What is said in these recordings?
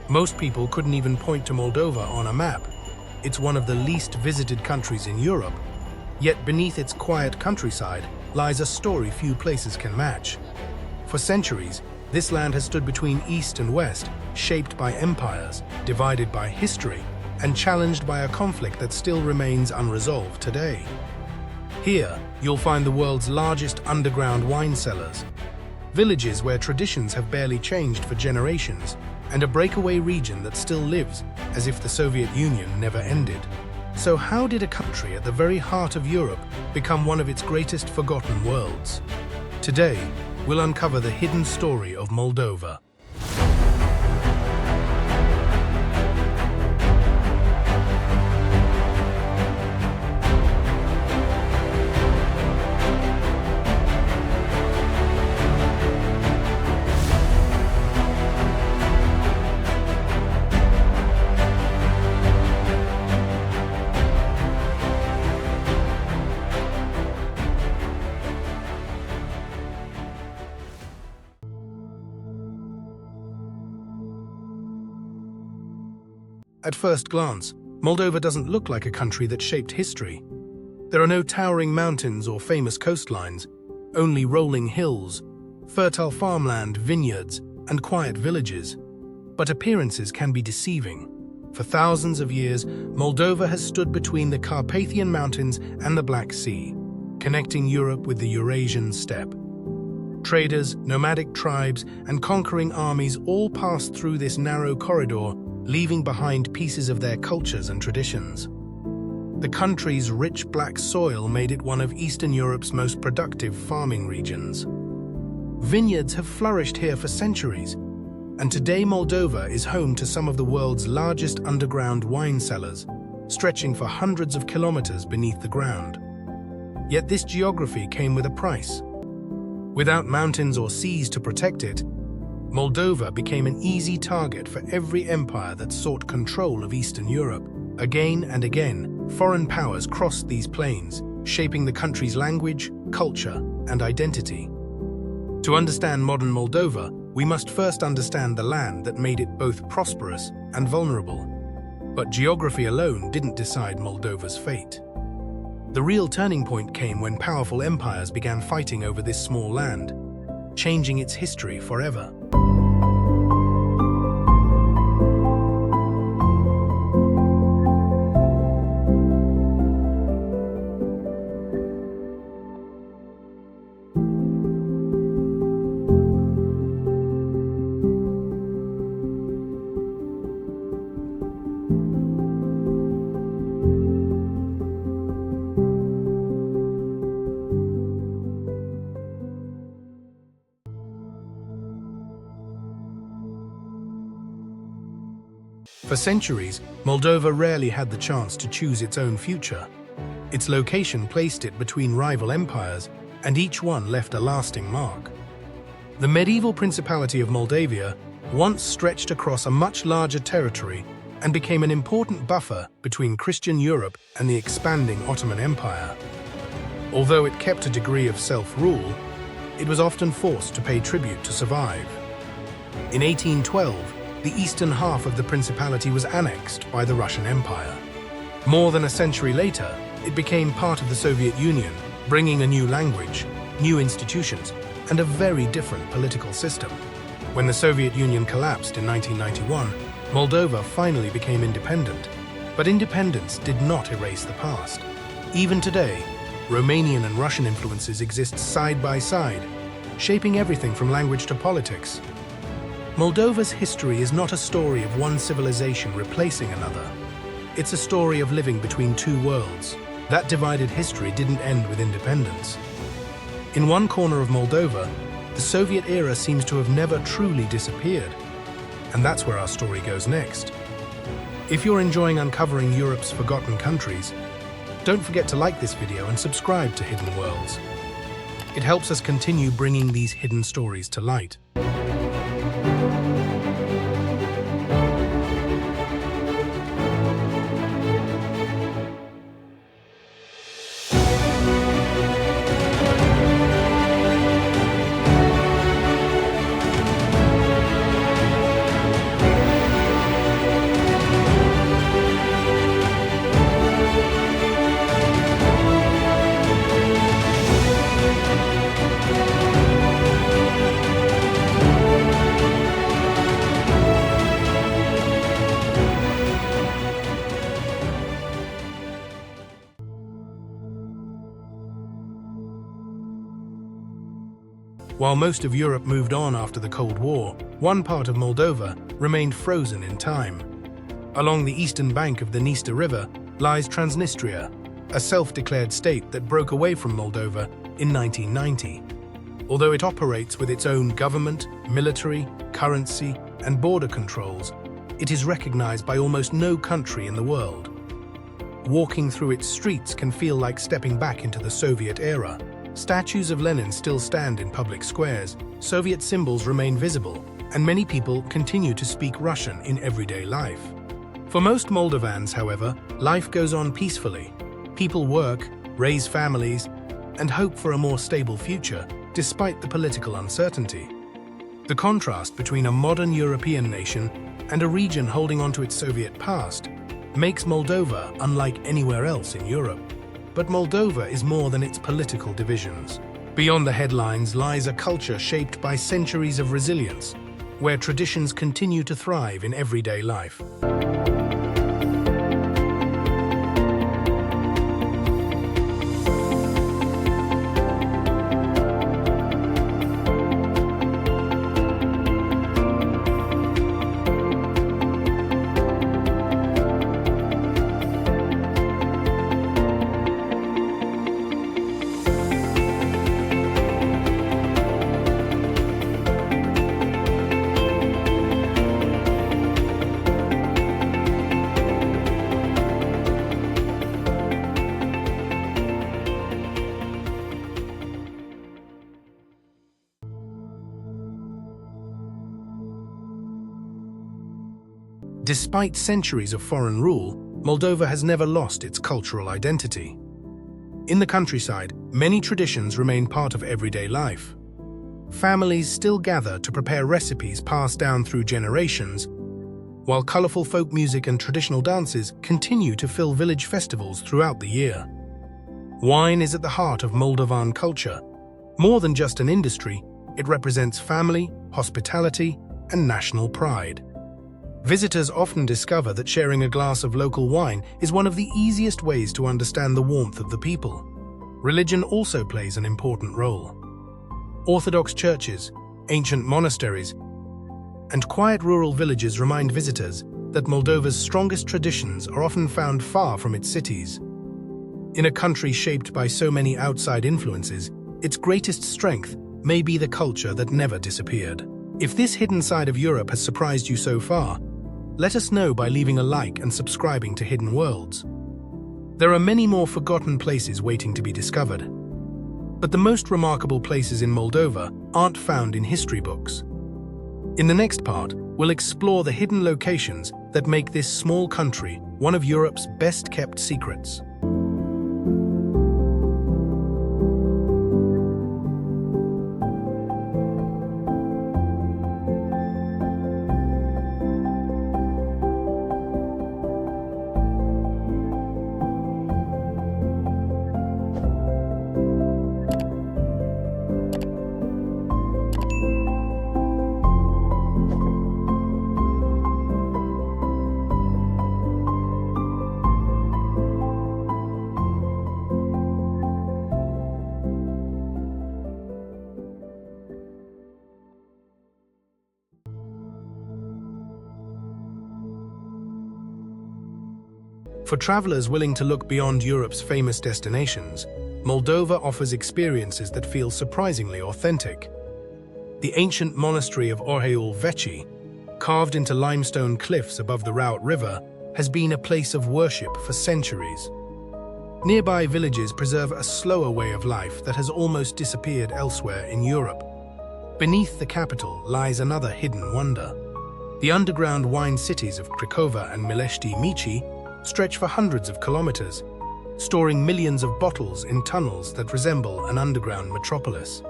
Most people couldn't even point to Moldova on a map. It's one of the least visited countries in Europe, yet beneath its quiet countryside lies a story few places can match. For centuries, this land has stood between East and West, shaped by empires, divided by history, and challenged by a conflict that still remains unresolved today. Here, you'll find the world's largest underground wine cellars, villages where traditions have barely changed for generations, and a breakaway region that still lives as if the Soviet Union never ended. So how did a country at the very heart of Europe become one of its greatest forgotten worlds? Today, we'll uncover the hidden story of Moldova. At first glance, Moldova doesn't look like a country that shaped history. There are no towering mountains or famous coastlines, only rolling hills, fertile farmland, vineyards, and quiet villages. But appearances can be deceiving. For thousands of years, Moldova has stood between the Carpathian Mountains and the Black Sea, connecting Europe with the Eurasian steppe. Traders, nomadic tribes, and conquering armies all passed through this narrow corridor, leaving behind pieces of their cultures and traditions. The country's rich black soil made it one of Eastern Europe's most productive farming regions. Vineyards have flourished here for centuries, and today Moldova is home to some of the world's largest underground wine cellars, stretching for hundreds of kilometers beneath the ground. Yet this geography came with a price. Without mountains or seas to protect it, Moldova became an easy target for every empire that sought control of Eastern Europe. Again and again, foreign powers crossed these plains, shaping the country's language, culture, and identity. To understand modern Moldova, we must first understand the land that made it both prosperous and vulnerable. But geography alone didn't decide Moldova's fate. The real turning point came when powerful empires began fighting over this small land, changing its history forever. For centuries, Moldova rarely had the chance to choose its own future. Its location placed it between rival empires, and each one left a lasting mark. The medieval Principality of Moldavia once stretched across a much larger territory and became an important buffer between Christian Europe and the expanding Ottoman Empire. Although it kept a degree of self-rule, it was often forced to pay tribute to survive. In 1812, the eastern half of the principality was annexed by the Russian Empire. More than a century later, it became part of the Soviet Union, bringing a new language, new institutions, and a very different political system. When the Soviet Union collapsed in 1991, Moldova finally became independent. But independence did not erase the past. Even today, Romanian and Russian influences exist side by side, shaping everything from language to politics. Moldova's history is not a story of one civilization replacing another. It's a story of living between two worlds. That divided history didn't end with independence. In one corner of Moldova, the Soviet era seems to have never truly disappeared. And that's where our story goes next. If you're enjoying uncovering Europe's forgotten countries, don't forget to like this video and subscribe to Hidden Worlds. It helps us continue bringing these hidden stories to light. While most of Europe moved on after the Cold War, one part of Moldova remained frozen in time. Along the eastern bank of the Dniester River lies Transnistria, a self-declared state that broke away from Moldova in 1990. Although it operates with its own government, military, currency, and border controls, it is recognized by almost no country in the world. Walking through its streets can feel like stepping back into the Soviet era. Statues of Lenin still stand in public squares, Soviet symbols remain visible, and many people continue to speak Russian in everyday life. For most Moldovans, however, life goes on peacefully. People work, raise families, and hope for a more stable future, despite the political uncertainty. The contrast between a modern European nation and a region holding on to its Soviet past makes Moldova unlike anywhere else in Europe. But Moldova is more than its political divisions. Beyond the headlines lies a culture shaped by centuries of resilience, where traditions continue to thrive in everyday life. Despite centuries of foreign rule, Moldova has never lost its cultural identity. In the countryside, many traditions remain part of everyday life. Families still gather to prepare recipes passed down through generations, while colorful folk music and traditional dances continue to fill village festivals throughout the year. Wine is at the heart of Moldovan culture. More than just an industry, it represents family, hospitality, and national pride. Visitors often discover that sharing a glass of local wine is one of the easiest ways to understand the warmth of the people. Religion also plays an important role. Orthodox churches, ancient monasteries, and quiet rural villages remind visitors that Moldova's strongest traditions are often found far from its cities. In a country shaped by so many outside influences, its greatest strength may be the culture that never disappeared. If this hidden side of Europe has surprised you so far, let us know by leaving a like and subscribing to Hidden Worlds. There are many more forgotten places waiting to be discovered. But the most remarkable places in Moldova aren't found in history books. In the next part, we'll explore the hidden locations that make this small country one of Europe's best-kept secrets. For travelers willing to look beyond Europe's famous destinations, Moldova offers experiences that feel surprisingly authentic. The ancient monastery of Orheul Vechi, carved into limestone cliffs above the Raut River, has been a place of worship for centuries. Nearby villages preserve a slower way of life that has almost disappeared elsewhere in Europe. Beneath the capital lies another hidden wonder. The underground wine cities of Craiova and Milești Mici stretch for hundreds of kilometers, storing millions of bottles in tunnels that resemble an underground metropolis.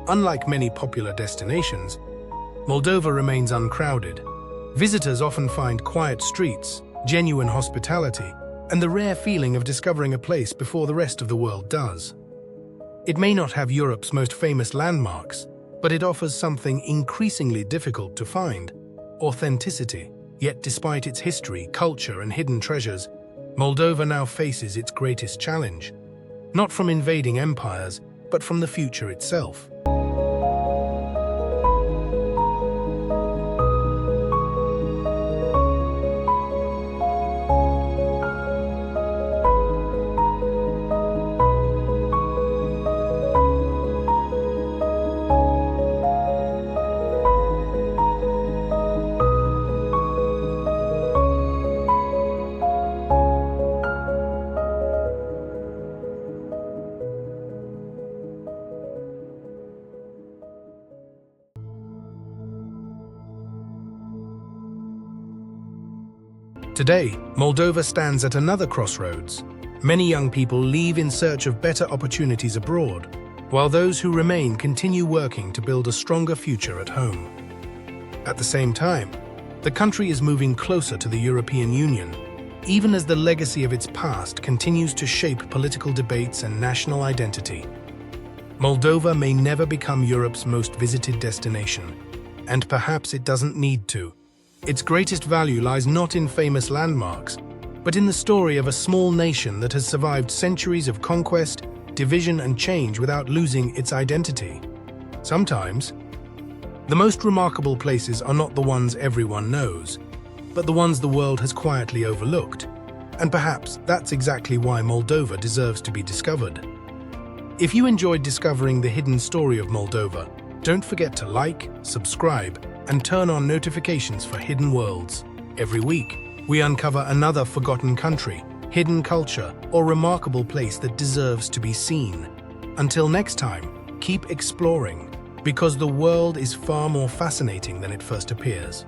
Unlike many popular destinations, Moldova remains uncrowded. Visitors often find quiet streets, genuine hospitality, and the rare feeling of discovering a place before the rest of the world does. It may not have Europe's most famous landmarks, but it offers something increasingly difficult to find: authenticity. Yet despite its history, culture, and hidden treasures, Moldova now faces its greatest challenge, not from invading empires, but from the future itself. Today, Moldova stands at another crossroads. Many young people leave in search of better opportunities abroad, while those who remain continue working to build a stronger future at home. At the same time, the country is moving closer to the European Union, even as the legacy of its past continues to shape political debates and national identity. Moldova may never become Europe's most visited destination, and perhaps it doesn't need to. Its greatest value lies not in famous landmarks, but in the story of a small nation that has survived centuries of conquest, division, and change without losing its identity. Sometimes, the most remarkable places are not the ones everyone knows, but the ones the world has quietly overlooked. And perhaps that's exactly why Moldova deserves to be discovered. If you enjoyed discovering the hidden story of Moldova, don't forget to like, subscribe, and turn on notifications for Hidden Worlds. Every week, we uncover another forgotten country, hidden culture, or remarkable place that deserves to be seen. Until next time, keep exploring, because the world is far more fascinating than it first appears.